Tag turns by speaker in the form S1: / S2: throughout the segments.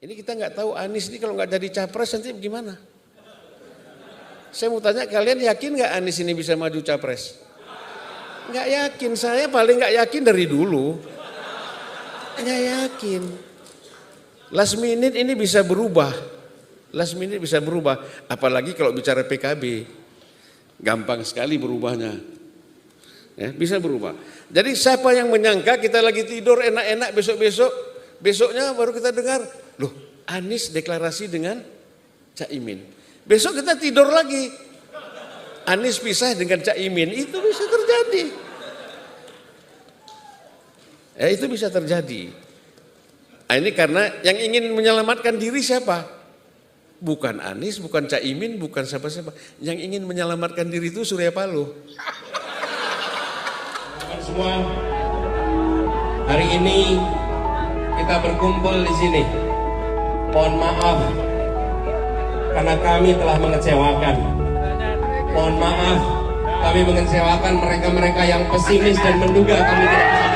S1: Ini kita nggak tahu Anies ini kalau nggak jadi capres nanti gimana? Saya mau tanya, kalian yakin nggak Anies ini bisa maju capres? Nggak yakin, saya paling nggak yakin dari dulu. Nggak yakin. Last minute ini bisa berubah. Last minute bisa berubah. Apalagi kalau bicara PKB. Gampang sekali berubahnya. Ya, bisa berubah. Jadi siapa yang menyangka kita lagi tidur enak-enak besoknya baru kita dengar, loh Anies deklarasi dengan Caimin. Besok kita tidur lagi, Anies pisah dengan Caimin, itu bisa terjadi. Ya, itu bisa terjadi. Nah, ini karena yang ingin menyelamatkan diri siapa? Bukan Anies, bukan Caimin, bukan siapa-siapa. Yang ingin menyelamatkan diri itu Surya Paloh.
S2: Semua, hari ini kita berkumpul di sini. Mohon maaf karena kami telah mengecewakan. Mohon maaf kami mengecewakan mereka-mereka yang pesimis dan menduga kami tidak bisa.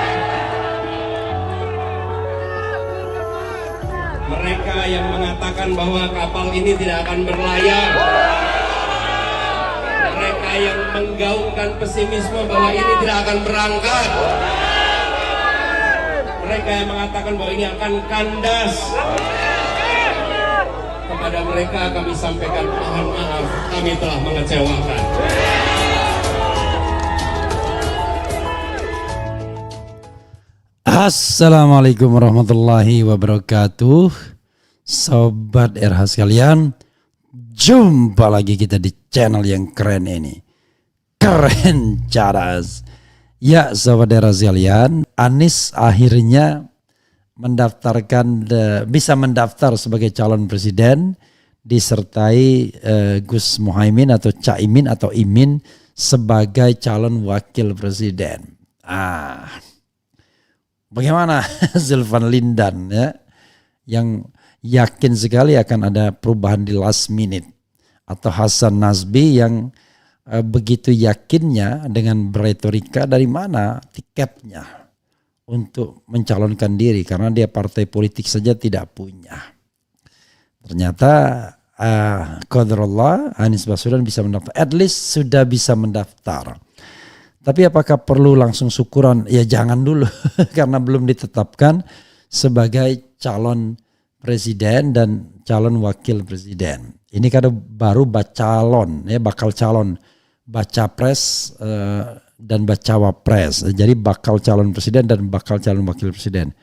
S2: Mereka yang mengatakan bahwa kapal ini tidak akan berlayar. Mereka yang menggaungkan pesimisme bahwa ini tidak akan berangkat. Mereka yang mengatakan bahwa ini akan kandas. Kepada mereka kami sampaikan mohon maaf, kami telah mengecewakan.
S3: Assalamualaikum warahmatullahi wabarakatuh. Sobat RH sekalian, jumpa lagi kita di channel yang keren ini. Keren cadas. Ya sobat RH sekalian, Anies akhirnya bisa mendaftar sebagai calon presiden, disertai Gus Muhaimin atau Caimin atau Imin sebagai calon wakil presiden. Bagaimana Zulfan Lindan ya, yang yakin sekali akan ada perubahan di last minute, atau Hasan Nazbi yang begitu yakinnya dengan beretorika dari mana tiketnya untuk mencalonkan diri karena dia partai politik saja tidak punya. Ternyata qadarullah Anies Baswedan bisa mendaftar, at least sudah bisa mendaftar. Tapi apakah perlu langsung syukuran? Ya jangan dulu karena belum ditetapkan sebagai calon presiden dan calon wakil presiden. Ini kan baru bakal calon baca pres dan bacawa pres. Jadi bakal calon presiden dan bakal calon wakil presiden.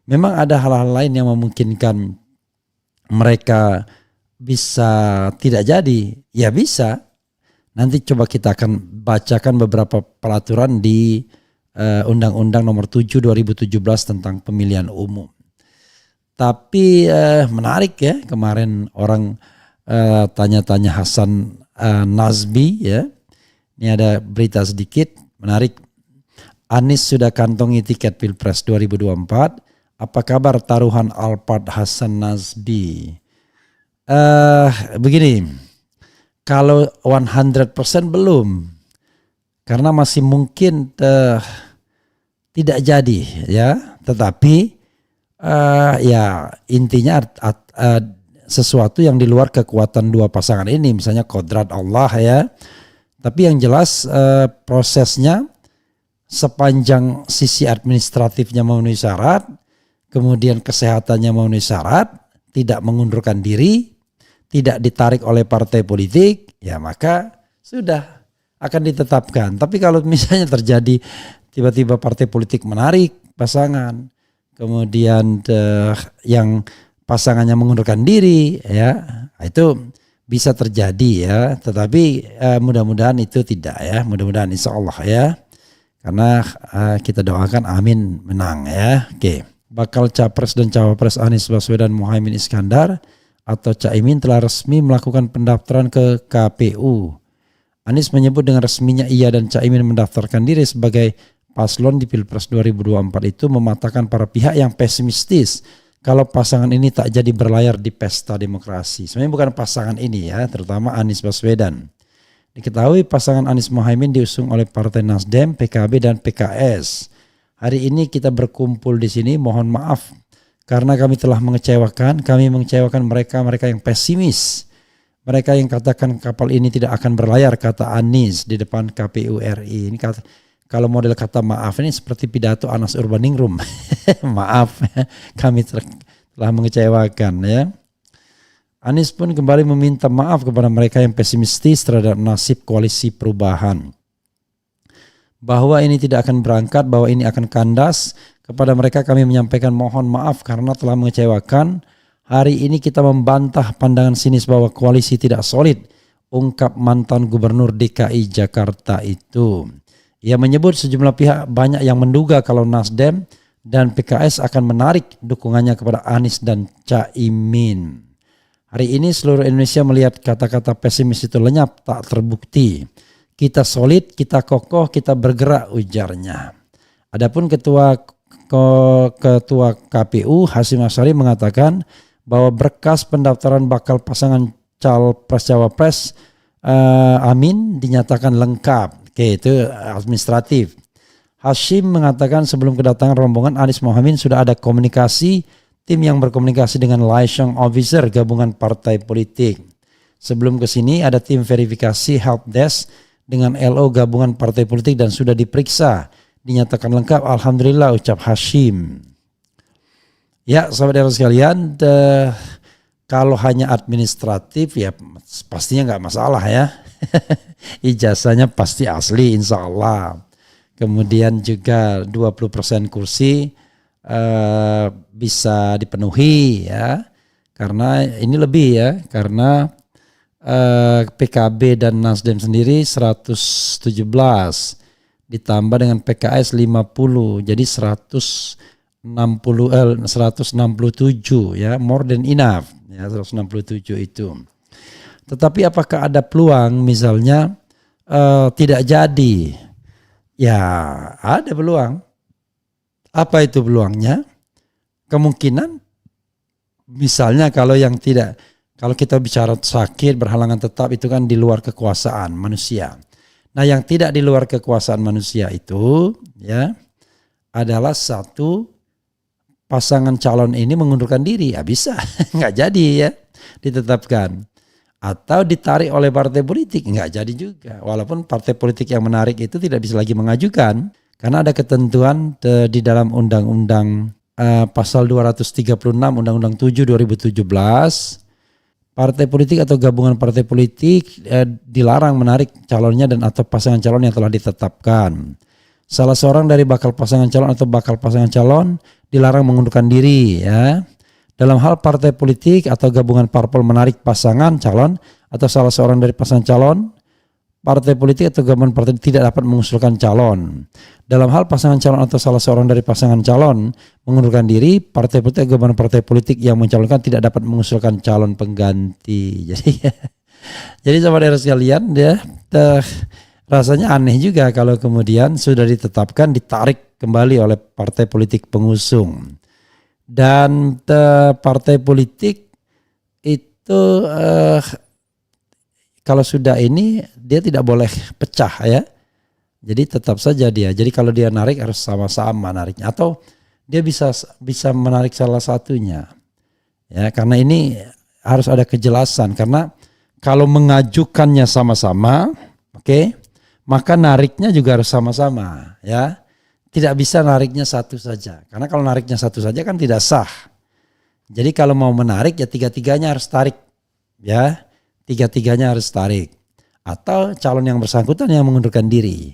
S3: Memang ada hal-hal lain yang memungkinkan mereka bisa tidak jadi. Ya bisa. Nanti coba kita akan bacakan beberapa peraturan di Undang-Undang Nomor 7 2017 tentang pemilihan umum. Tapi menarik ya, kemarin orang tanya-tanya Hasan Nazbi ya. Ini ada berita sedikit menarik. Anies sudah kantongi tiket Pilpres 2024. Apa kabar taruhan Alphard Hasan Nazbi? Begini, kalau 100% belum, karena masih mungkin tidak jadi ya. Tetapi ya intinya sesuatu yang di luar kekuatan dua pasangan ini, misalnya kodrat Allah ya. Tapi yang jelas prosesnya sepanjang sisi administratifnya memenuhi syarat, kemudian kesehatannya memenuhi syarat, tidak mengundurkan diri, tidak ditarik oleh partai politik, ya maka sudah akan ditetapkan. Tapi kalau misalnya terjadi tiba-tiba partai politik menarik pasangan, kemudian yang pasangannya mengundurkan diri, ya itu bisa terjadi ya, tetapi mudah-mudahan itu tidak ya, mudah-mudahan insya Allah ya, karena kita doakan amin menang ya. Oke, bakal capres dan cawapres Anies Baswedan Muhaimin Iskandar atau Caimin telah resmi melakukan pendaftaran ke KPU. Anies menyebut dengan resminya ia dan Caimin mendaftarkan diri sebagai paslon di Pilpres 2024 itu mematahkan para pihak yang pesimistis kalau pasangan ini tak jadi berlayar di pesta demokrasi. Sebenarnya bukan pasangan ini ya, terutama Anies Baswedan. Diketahui pasangan Anies Muhaimin diusung oleh Partai Nasdem, PKB dan PKS. Hari ini kita berkumpul di sini, mohon maaf karena kami telah kami mengecewakan mereka yang pesimis. Mereka yang katakan kapal ini tidak akan berlayar, kata Anies di depan KPU RI. Ini kalau model kata maaf ini seperti pidato Anas Urbaningrum. Maaf, kami telah mengecewakan ya. Anies pun kembali meminta maaf kepada mereka yang pesimistis terhadap nasib koalisi perubahan. Bahwa ini tidak akan berangkat, bahwa ini akan kandas. Kepada mereka kami menyampaikan mohon maaf karena telah mengecewakan. Hari ini kita membantah pandangan sinis bahwa koalisi tidak solid, ungkap mantan Gubernur DKI Jakarta itu. Ia menyebut sejumlah pihak banyak yang menduga kalau Nasdem dan PKS akan menarik dukungannya kepada Anies dan Caimin. Hari ini seluruh Indonesia melihat kata-kata pesimis itu lenyap, tak terbukti. Kita solid, kita kokoh, kita bergerak, ujarnya. Adapun Ketua KPU Hasyim Asyari mengatakan bahwa berkas pendaftaran bakal pasangan Capres-Cawapres Amin dinyatakan lengkap. Oke, itu administratif. Hasyim mengatakan sebelum kedatangan rombongan Anies Mohaimin sudah ada komunikasi, tim yang berkomunikasi dengan liaison officer gabungan partai politik. Sebelum ke sini ada tim verifikasi help desk dengan LO gabungan partai politik dan sudah diperiksa. Dinyatakan lengkap, alhamdulillah, ucap Hasyim. Ya, sahabat sekalian, kalau hanya administratif ya pastinya nggak masalah ya. Ijazahnya pasti asli insya Allah. Kemudian juga 20% kursi bisa dipenuhi ya. Karena ini lebih ya, karena PKB dan Nasdem sendiri 117 ditambah dengan PKS 50 jadi 167 ya, more than enough ya, 167 itu. Tetapi apakah ada peluang misalnya tidak jadi? Ya ada peluang. Apa itu peluangnya? Kemungkinan misalnya kalau kita bicara sakit berhalangan tetap itu kan di luar kekuasaan manusia. Nah yang tidak di luar kekuasaan manusia itu ya adalah satu pasangan calon ini mengundurkan diri. Ya bisa, nggak jadi ya ditetapkan. Atau ditarik oleh partai politik, nggak jadi juga. Walaupun partai politik yang menarik itu tidak bisa lagi mengajukan. Karena ada ketentuan di dalam Undang-Undang Pasal 236 Undang-Undang 7 2017. Partai politik atau gabungan partai politik dilarang menarik calonnya dan atau pasangan calon yang telah ditetapkan. Salah seorang dari bakal pasangan calon atau bakal pasangan calon dilarang mengundurkan diri ya. Dalam hal partai politik atau gabungan parpol menarik pasangan calon atau salah seorang dari pasangan calon, partai politik atau gabungan partai tidak dapat mengusulkan calon. Dalam hal pasangan calon atau salah seorang dari pasangan calon mengundurkan diri, partai politik atau gabungan partai politik yang mencalonkan tidak dapat mengusulkan calon pengganti. Jadi saudara sekalian ya, rasanya aneh juga kalau kemudian sudah ditetapkan ditarik kembali oleh partai politik pengusung. Dan partai politik itu kalau sudah ini dia tidak boleh pecah ya. Jadi tetap saja dia. Jadi kalau dia narik harus sama-sama nariknya atau dia bisa menarik salah satunya. Ya, karena ini harus ada kejelasan karena kalau mengajukannya sama-sama, oke, maka nariknya juga harus sama-sama ya. Tidak bisa nariknya satu saja. Karena kalau nariknya satu saja kan tidak sah. Jadi kalau mau menarik ya tiga-tiganya harus tarik. Ya, tiga-tiganya harus tarik. Atau calon yang bersangkutan yang mengundurkan diri.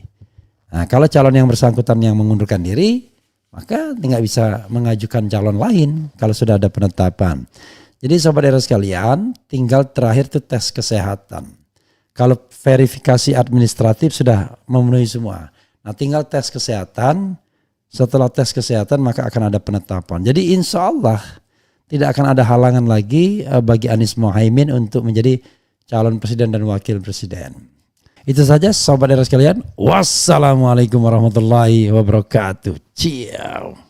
S3: Nah kalau calon yang bersangkutan yang mengundurkan diri, maka tidak bisa mengajukan calon lain kalau sudah ada penetapan. Jadi sahabat sekalian, tinggal terakhir itu tes kesehatan. Kalau verifikasi administratif sudah memenuhi semua. Nah tinggal tes kesehatan, setelah tes kesehatan maka akan ada penetapan. Jadi insya Allah tidak akan ada halangan lagi bagi Anies Mohaimin untuk menjadi calon presiden dan wakil presiden. Itu saja sahabat sekalian. Wassalamualaikum warahmatullahi wabarakatuh. Ciao.